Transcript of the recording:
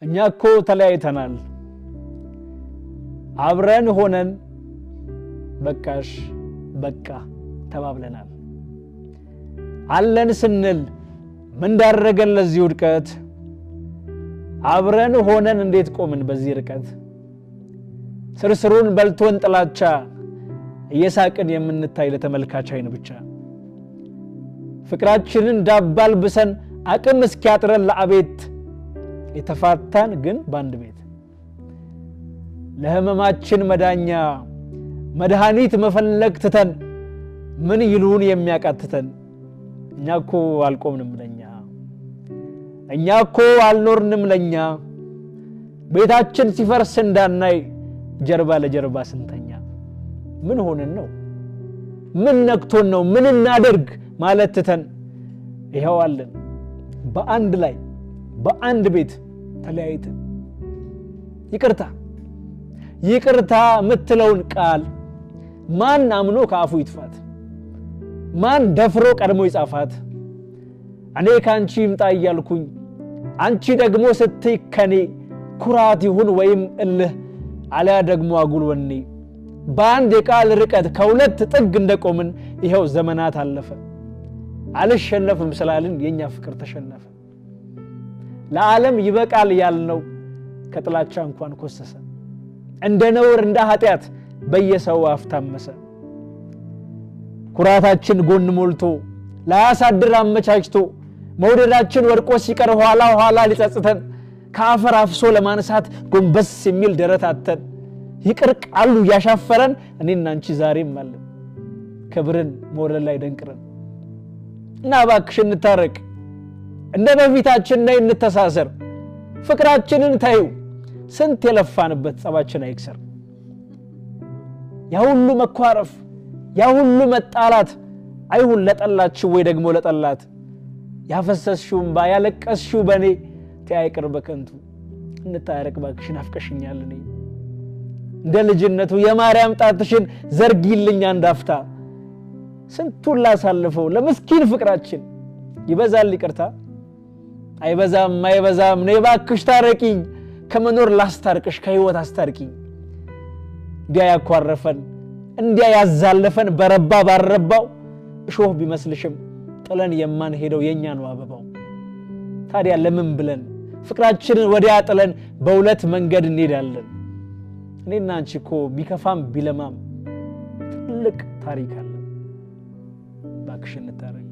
እኛ እኮ ተለያይተናል አብረን ሆነን በቃሽ በቃ ተባብለናል አለን ስንል ምን ዳረገን ለዚህ ውድቀት አብረን ሆነን እንዴት ቆምን በዚህ ርቀት ስርስሩን በልቶን ጥላቻ እየሳቅን የምንታይ ለተመልካች አይን ብቻ ፍቅራችንን ዳባል ብሰን አቅም እስኪያጥረን ለአቤት የተፋታን ግን ባንድ ቤት ለህመማችን መዳኛ መድኃኒት መፈለግ ትተን ምን ይሉን የሚያቃትተን እኛኮ አልቆምንም እኛኮ አልኖርንም ለኛ ቤታችን ሲፈርስ እንዳናይ ጀርባ ለጀርባ ስንተኛ ምን ሆነን ነው ምን ነክቶን ነው ምን እናደርግ ማለት ትተን ይሄው አለን በአንድ ላይ በአንድ ቤት ተለያይተን ይቅርታ ምትለውን ቃል ማን አምኖ ካፉ ይጥፋት ማን ደፍሮ ቀድሞ ይጻፋት እኔ ካንቺ ይምጣ ይያልኩኝ አንቺ ደግሞ ስትይከኔ ኩራት ይሁን ወይም እልህ አለያ ደግሞ አጉል ወኔ በአንድ የቃል ርቀት ከሁለት ጥግ እንደቆምን ይሄው ዘመናት አለፈ አልሸነፍም ስላልን የኛ ፍቅር ተሸነፈ ለዓለም ይበቃል ያልነው ከጥላቻ እንኳን ኮሰሰ እንደ ነውር እንደ ኃጢያት በየሰው አፍታመሰ ኩራታችን ጎን ሞልቶ ላያሳድር አመቻችቶ መውደዳችን ወርቆ ሲቀር ኋላ ሊጸጽተን ካፈር አፍሶ ለማንሳት ጎንበስ የሚል ደረታተን ይቅር ቃሉ ያሻፈረን እኔና አንቺ ዛሬም አለን ከብርን ሞረል ላይ ደንቅረን እና ባክሽ እንታረቅ እንደ በፊታችን ላይ እንተሳሰር ፍቅራችንን ታዩ ስንት የለፋንበት ጸባችን አይክሰር ያ ሁሉ መኳረፍ ያ ሁሉ መጣላት አይሁን ለጠላችሁ ወይ ደግሞ ለጠላት ያፈሰስሽውም ባያለቀስሽው በኔ ተያይቅር በከንቱ እንታረቅ ባክሽን አፍቀሽኛል እኔ እንደ ልጅነቱ የማርያም ጣትሽን ዘርጊልኝ አንዳፍታ ስንቱን ላሳልፈው ለምስኪን ፍቅራችን ይበዛል ይቅርታ አይበዛም ነይ ባክሽ ታረቂኝ ከመኖር ላስታርቅሽ ከህይወት አስታርቂኝ እንዲያ ያኳረፈን እንዲያ ያዛለፈን በረባ ባረባው እሾህ ቢመስልሽም ጥለን የማን ሄደው የኛ ነው አበባው ታዲያ ለምን ብለን ፍቅራችንን ወዲያ ጥለን በሁለት መንገድ እንሄዳለን እኔና አንቺ እኮ ቢከፋም ቢለማም ትልቅ ታሪክ አለ ባክሽ እንታረቅ